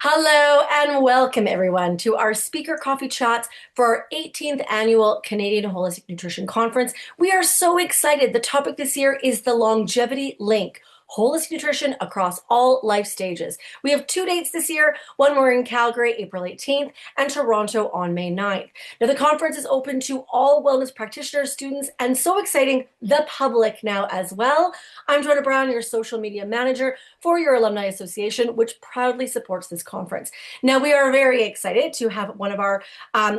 Hello and welcome everyone to our speaker coffee chats for our 18th annual Canadian Holistic Nutrition Conference. We are so excited. The topic this year is the longevity link. Holistic nutrition across all life stages. We have two dates this year, one more in Calgary, April 18th, and Toronto on May 9th. Now, the conference is open to all wellness practitioners, students, and so exciting, the public now as well. I'm Joanna Brown, your social media manager for your Alumni Association, which proudly supports this conference. Now, we are very excited to have one of our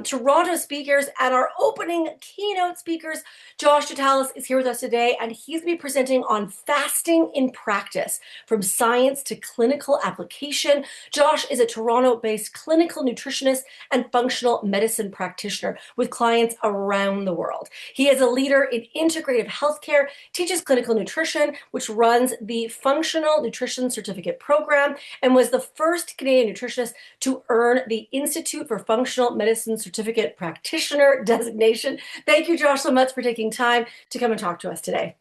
Toronto speakers and our opening keynote speakers. Josh Gitalis is here with us today, and he's going to be presenting on fasting in practice, from science to clinical application. Josh is a Toronto-based clinical nutritionist and functional medicine practitioner with clients around the world. He is a leader in integrative healthcare, teaches clinical nutrition, which runs the Functional Nutrition Certificate Program, and was the first Canadian nutritionist to earn the Institute for Functional Medicine Certificate Practitioner designation. Thank you, Josh, so much for taking time to come and talk to us today.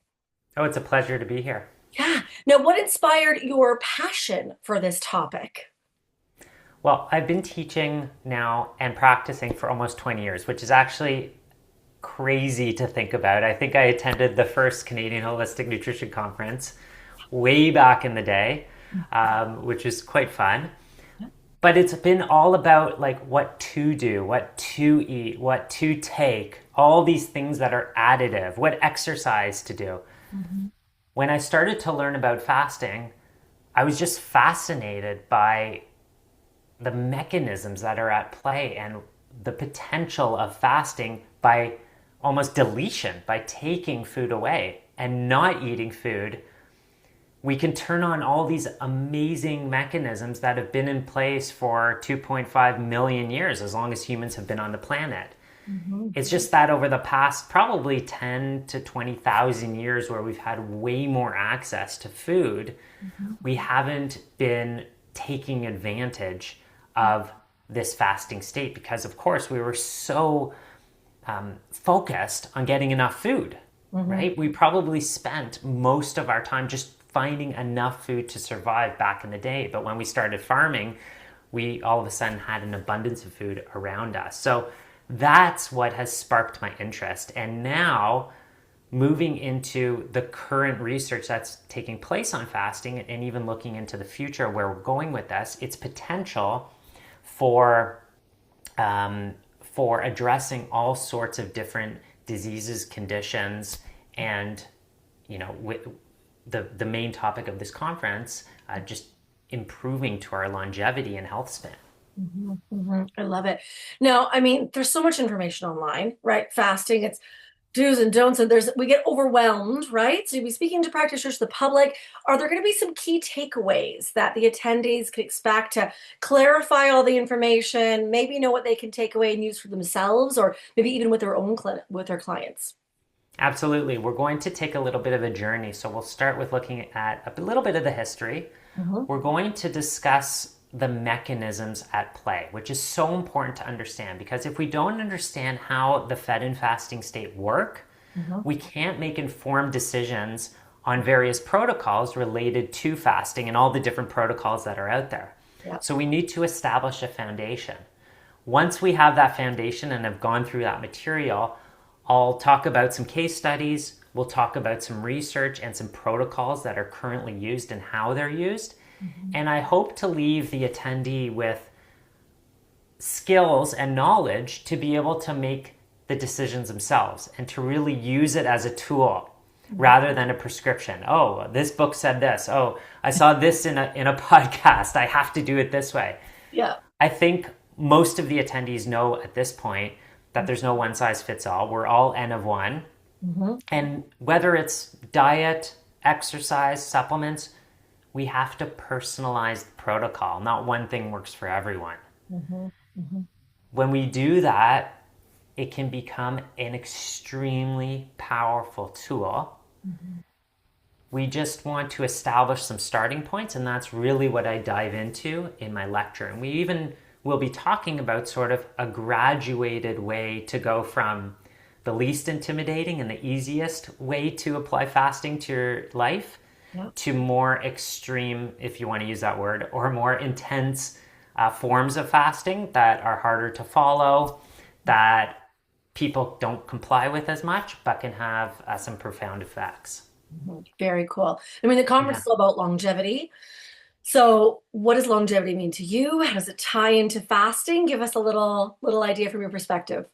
Oh, it's a pleasure to be here. Yeah. Now, what inspired your passion for this topic? Well, I've been teaching now and practicing for almost 20 years, which is actually crazy to think about. I think I attended the first Canadian Holistic Nutrition Conference way back in the day, which is quite fun. But it's been all about like what to do, what to eat, what to take, all these things that are additive, what exercise to do. Mm-hmm. When I started to learn about fasting, I was just fascinated by the mechanisms that are at play and the potential of fasting by almost deletion, by taking food away and not eating food. We can turn on all these amazing mechanisms that have been in place for 2.5 million years, as long as humans have been on the planet. Mm-hmm. It's just that over the past probably 10 to 20,000 years where we've had way more access to food, we haven't been taking advantage of this fasting state because, of course, we were so focused on getting enough food, right? We probably spent most of our time just finding enough food to survive back in the day. But when we started farming, we all of a sudden had an abundance of food around us. So that's what has sparked my interest. And now, moving into the current research that's taking place on fasting and even looking into the future where we're going with this, its potential for addressing all sorts of different diseases, conditions, and the main topic of this conference, just improving to our longevity and health span. Mm-hmm, mm-hmm. I love it. Now, I mean, there's so much information online, right? Fasting, it's do's and don'ts, and we get overwhelmed, right? So you'll be speaking to practitioners, the public. Are there going to be some key takeaways that the attendees can expect to clarify all the information, maybe know what they can take away and use for themselves, or maybe even with their own with their clients? Absolutely. We're going to take a little bit of a journey. So we'll start with looking at a little bit of the history. Mm-hmm. We're going to discuss the mechanisms at play, which is so important to understand, because if we don't understand how the fed and fasting state work, we can't make informed decisions on various protocols related to fasting and all the different protocols that are out there. Yeah. So we need to establish a foundation. Once we have that foundation and have gone through that material, I'll talk about some case studies, we'll talk about some research and some protocols that are currently used and how they're used. And I hope to leave the attendee with skills and knowledge to be able to make the decisions themselves and to really use it as a tool rather than a prescription. Oh, this book said this. Oh, I saw this in a podcast. I have to do it this way. Yeah. I think most of the attendees know at this point that there's no one size fits all. We're all N of one. And whether it's diet, exercise, supplements, we have to personalize the protocol. Not one thing works for everyone. When we do that, it can become an extremely powerful tool. We just want to establish some starting points, and that's really what I dive into in my lecture. And we even will be talking about sort of a graduated way to go from the least intimidating and the easiest way to apply fasting to your life to more extreme, if you want to use that word, or more intense forms of fasting that are harder to follow, that people don't comply with as much, but can have some profound effects. Very cool. I mean, the conference Yeah. is all about longevity. So, what does longevity mean to you? How does it tie into fasting? Give us a little idea from your perspective.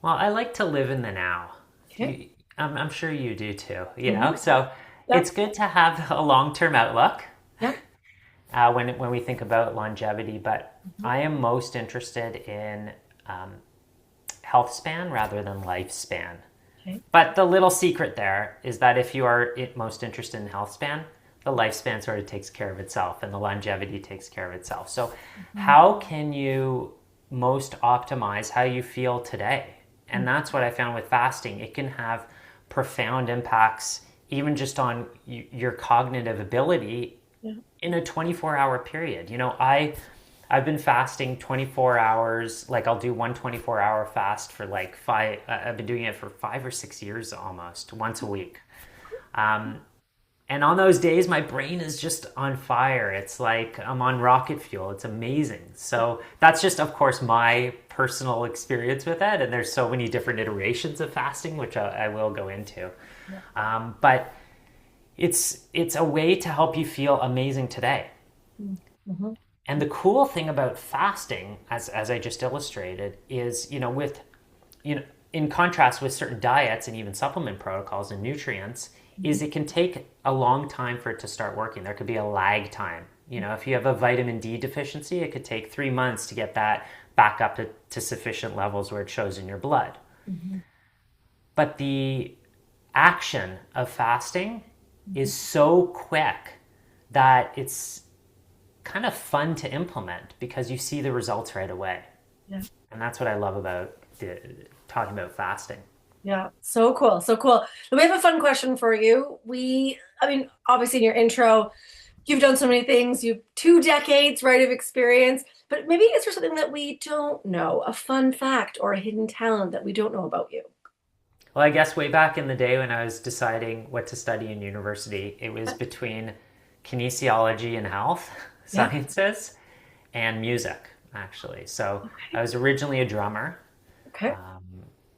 Well, I like to live in the now. Okay. I'm sure you do too, you know? Hmm. So Yep. it's good to have a long-term outlook Yep. when we think about longevity, but Mhm. I am most interested in um, health span rather than lifespan. Okay. But the little secret there is that if you are most interested in health span, the lifespan sort of takes care of itself and the longevity takes care of itself. So, Mhm. how can you most optimize how you feel today? And that's what I found with fasting. It can have profound impacts, even just on your cognitive ability Yeah. in a 24-hour period. I've been fasting 24 hours. Like I'll do one 24-hour fast for like five. I've been doing it for 5 or 6 years almost, once a week. Um, and on those days, my brain is just on fire. It's like I'm on rocket fuel. It's amazing. So that's just, of course, my personal experience with it. And there's so many different iterations of fasting, which I will go into. Yeah. But it's a way to help you feel amazing today. Mhm. And the cool thing about fasting, as I just illustrated, is you know in contrast with certain diets and even supplement protocols and nutrients, Mhm. is it can take a long time for it to start working. There could be a lag time. If you have a vitamin D deficiency, it could take 3 months to get that back up to sufficient levels where it shows in your blood. Mhm. But the action of fasting Mhm. is so quick that it's kind of fun to implement because you see the results right away. Yeah. And that's what I love about talking about fasting. Yeah. So cool. So cool. We have a fun question for you. I mean, obviously in your intro, you've done so many things. You've 2 decades, right, of experience, but maybe is there something that we don't know, a fun fact or a hidden talent that we don't know about you? Well, I guess way back in the day when I was deciding what to study in university, it was between kinesiology and health Yeah. sciences and music, actually. So I Okay. was originally a drummer. Okay.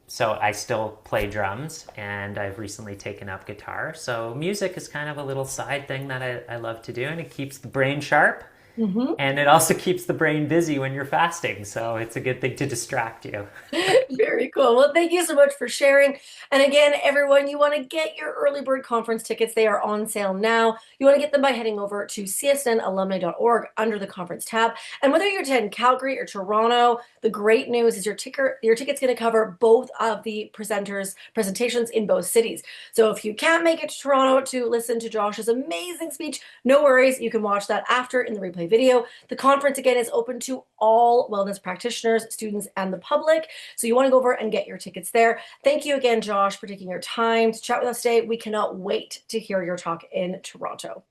So I still play drums and I've recently taken up guitar. So music is kind of a little side thing that I love to do, and it keeps the brain sharp Hmm. and it also keeps the brain busy when you're fasting. So it's a good thing to distract you. Very cool. Well, thank you so much for sharing. And again, everyone, you want to get your early bird conference tickets. They are on sale now. You want to get them by heading over to csnalumni.org under the conference tab. And whether you're attending Calgary or Toronto, the great news is your ticket's going to cover both of the presenters' presentations in both cities. So if you can't make it to Toronto to listen to Josh's amazing speech, no worries. You can watch that after in the replay video. The conference, again, is open to all wellness practitioners, students, and the public. So you want to go over and get your tickets there. Thank you again, Josh, for taking your time to chat with us today. We cannot wait to hear your talk in Toronto.